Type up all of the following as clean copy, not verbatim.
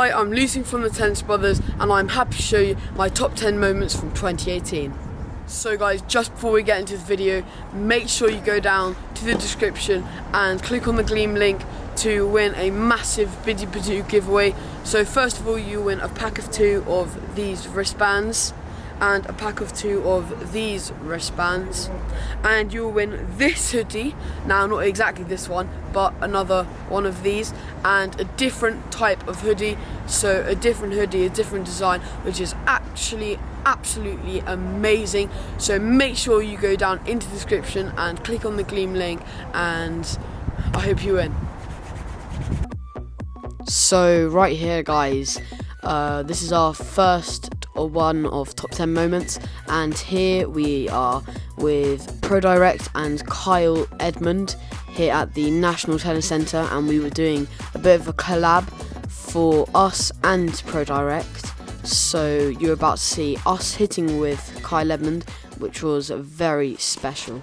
Hi, I'm Lucian from the Tennis Brothers, and I'm happy to show you my top 10 moments from 2018. So guys, just before we get into the video, make sure you go down to the description and click on the Gleam link to win a massive Biddy Badoo giveaway. So first of all, you win a pack of 2 of these wristbands and a pack of 2 of these wristbands, and you'll win this hoodie. Now, not exactly this one, but another one of these, and a different type of hoodie. So a different hoodie, a different design, which is actually absolutely amazing. So make sure you go down into the description and click on the Gleam link, and I hope you win. So right here, guys, this is our first one of top 10 moments, and here we are with Pro Direct and Kyle Edmund here at the National Tennis Centre, and we were doing a bit of a collab for us and Pro Direct. So you're about to see us hitting with Kyle Edmund, which was very special.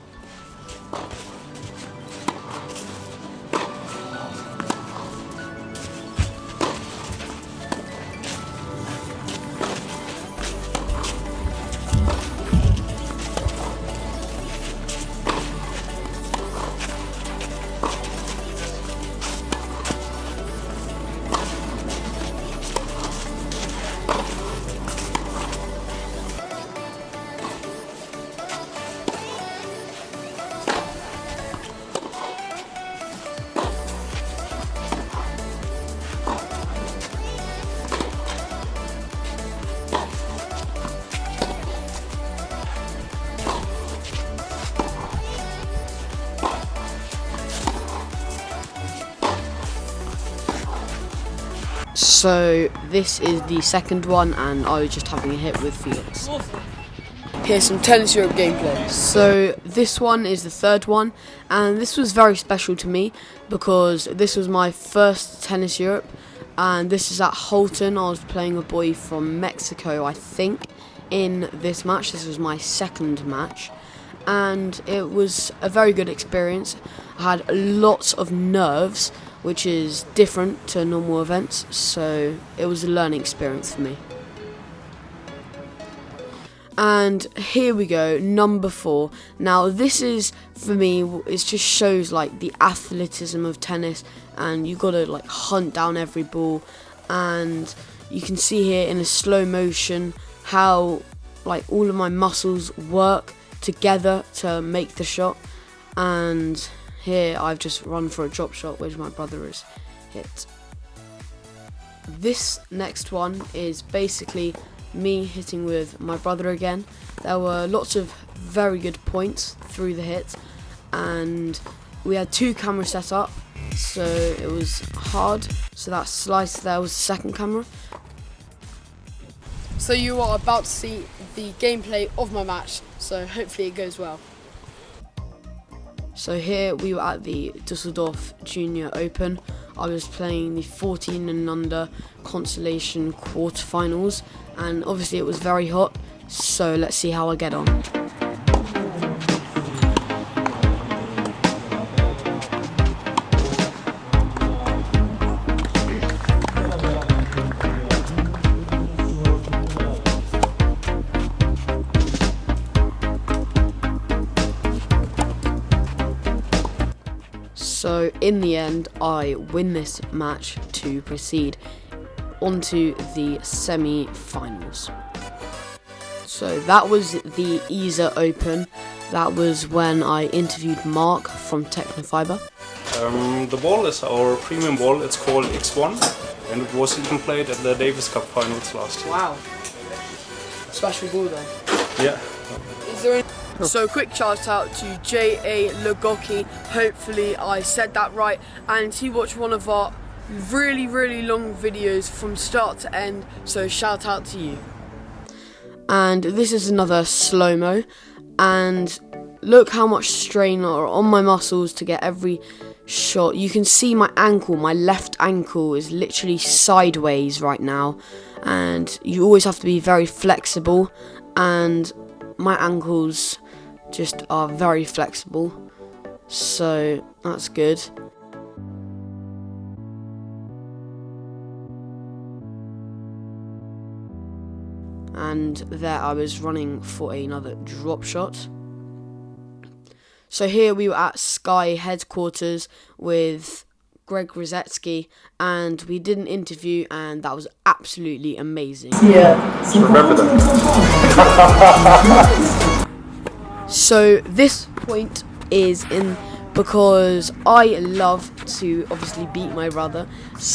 So this is the second one, and I was just having a hit with Felix. Here's some Tennis Europe gameplay. So this one is the third one, and this was very special to me because this was my first Tennis Europe, and this is at Holton. I was playing a boy from Mexico, I think, in this match. This was my second match, and it was a very good experience. I had lots of nerves, which is different to normal events, so it was a learning experience for me. And here we go, number 4. Now this is, for me, it just shows like the athleticism of tennis, and you gotta like hunt down every ball, and you can see here in a slow motion how like all of my muscles work together to make the shot. And here I've just run for a drop shot, which my brother has hit. This next one is basically me hitting with my brother again. There were lots of very good points through the hit, and we had 2 cameras set up, so it was hard. So that slice there was the second camera. So you are about to see the gameplay of my match, so hopefully it goes well. So here we were at the Dusseldorf Junior Open. I was playing the 14 and under consolation quarterfinals, and obviously it was very hot, so let's see how I get on. So in the end, I win this match to proceed onto the semi-finals. So that was the ESA Open. That was when I interviewed Mark from Technofiber. The ball is our premium ball. It's called X1, and it was even played at the Davis Cup finals last year. Wow. Special ball then. Yeah. Is there any... So quick shout out to J.A. Lugoki, hopefully I said that right, and he watched one of our really long videos from start to end, so shout out to you. And this is another slow-mo, and look how much strain are on my muscles to get every shot. You can see my ankle, my left ankle is literally sideways right now, and you always have to be very flexible, and my ankles just are very flexible, so that's good. and there I was running for another drop shot. So here we were at Sky headquarters with Greg Rosetsky, and we did an interview, and that was absolutely amazing. Yeah, remember that. So this point is in because I love to obviously beat my brother,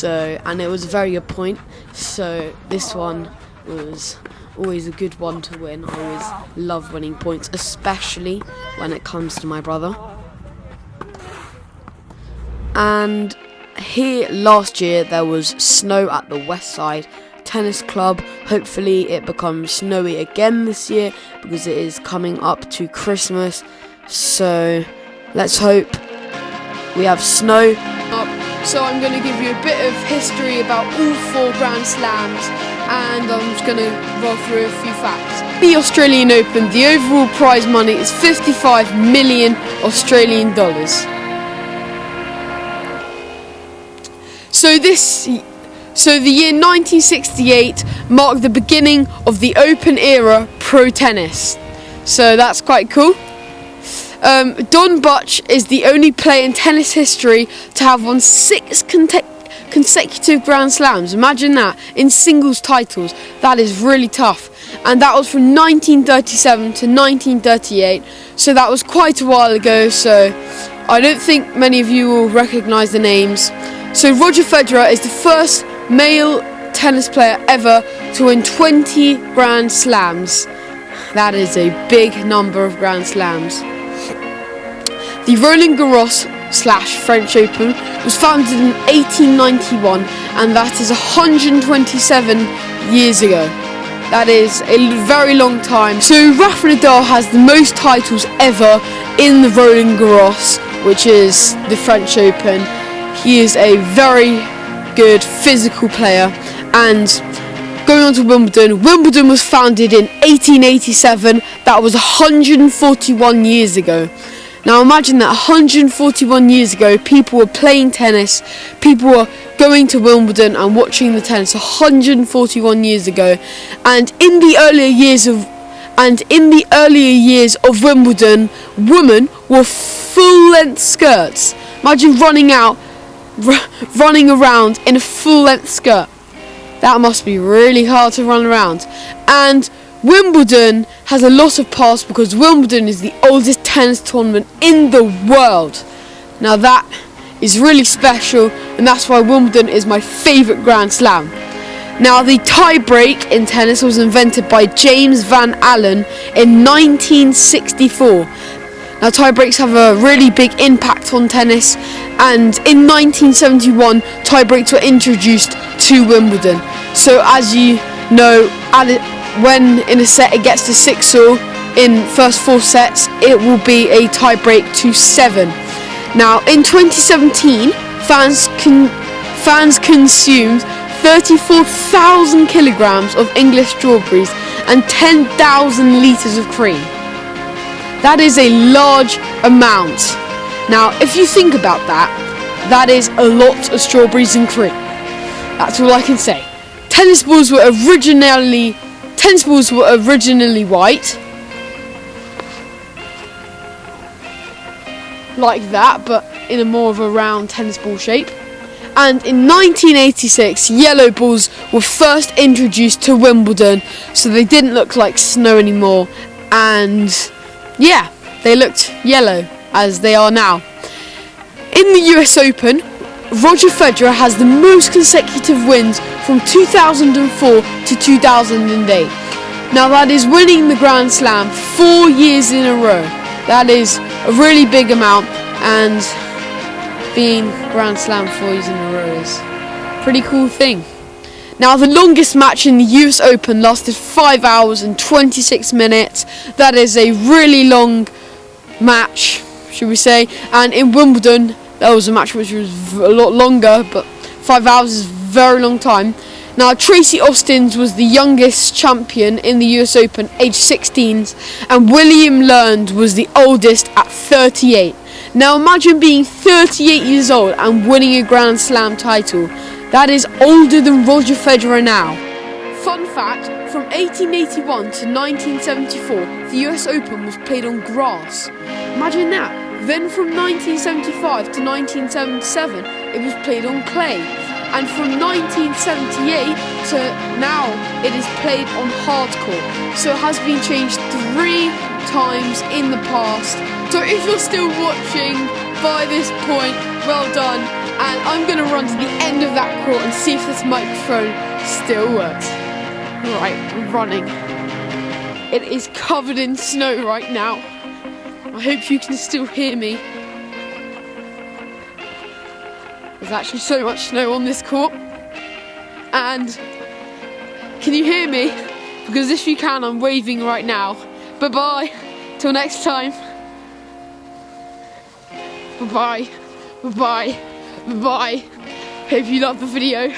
and it was a very good point. So this one was always a good one to win. I always love winning points, especially when it comes to my brother. And here last year there was snow at the West Side Tennis Club. Hopefully it becomes snowy again this year because it is coming up to Christmas. So let's hope we have snow. So I'm going to give you a bit of history about all 4 Grand Slams, and I'm just going to roll through a few facts. The Australian Open, the overall prize money is 55 million Australian dollars. So the year 1968 marked the beginning of the Open era pro tennis. So that's quite cool. Don Butch is the only player in tennis history to have won 6 consecutive Grand Slams. Imagine that, in singles titles. That is really tough. And that was from 1937 to 1938. So that was quite a while ago. So I don't think many of you will recognise the names. So Roger Federer is the first male tennis player ever to win 20 Grand Slams. That is a big number of Grand Slams. The Roland Garros / French Open was founded in 1891, and that is 127 years ago. That is a very long time. So Rafa Nadal has the most titles ever in the Roland Garros, which is the French Open. He is a very good physical player. And going on to Wimbledon, Wimbledon was founded in 1887. That was 141 years ago. Now imagine that 141 years ago, people were playing tennis, people were going to Wimbledon and watching the tennis 141 years ago. And in the earlier years of Wimbledon, women wore full-length skirts. Imagine running around in a full-length skirt. That must be really hard to run around. And Wimbledon has a lot of past because Wimbledon is the oldest tennis tournament in the world. Now that is really special, and that's why Wimbledon is my favourite Grand Slam. Now the tie break in tennis was invented by James Van Allen in 1964. Now tie breaks have a really big impact on tennis, and in 1971 tie breaks were introduced to Wimbledon. So as you know, when in a set it gets to 6-all in first 4 sets, it will be a tie break to 7. Now in 2017, fans consumed 34,000 kilograms of English strawberries and 10,000 litres of cream. That is a large amount. Now if you think about that, that is a lot of strawberries and cream. That's all I can say. Tennis balls were originally white, like that, but in a more of a round tennis ball shape. And in 1986, yellow balls were first introduced to Wimbledon, so they didn't look like snow anymore, and yeah, they looked yellow as they are now. In the US Open, Roger Federer has the most consecutive wins from 2004 to 2008. Now that is winning the Grand Slam 4 years in a row. That is a really big amount, and being Grand Slam 4 years in a row is a pretty cool thing. Now the longest match in the US Open lasted 5 hours and 26 minutes. That is a really long match, should we say. And in Wimbledon, there was a match which was a lot longer, but 5 hours is a very long time. Now Tracy Austin was the youngest champion in the US Open, age 16, and William Learned was the oldest at 38. Now imagine being 38 years old and winning a Grand Slam title. That is older than Roger Federer now. Fun fact, from 1881 to 1974, the US Open was played on grass. Imagine that. Then from 1975 to 1977, it was played on clay. And from 1978 to now, it is played on hardcourt. So it has been changed 3 times in the past. So if you're still watching by this point, well done. And I'm going to run to the end of that court and see if this microphone still works. Right, running. It is covered in snow right now. I hope you can still hear me. There's actually so much snow on this court. And can you hear me? Because if you can, I'm waving right now. Bye-bye. Till next time. Bye-bye. Bye-bye. Bye-bye. Hope you love the video.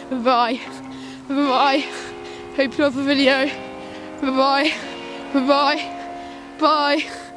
Bye-bye. Bye-bye. Hope you love the video. Bye-bye. Bye-bye. Bye.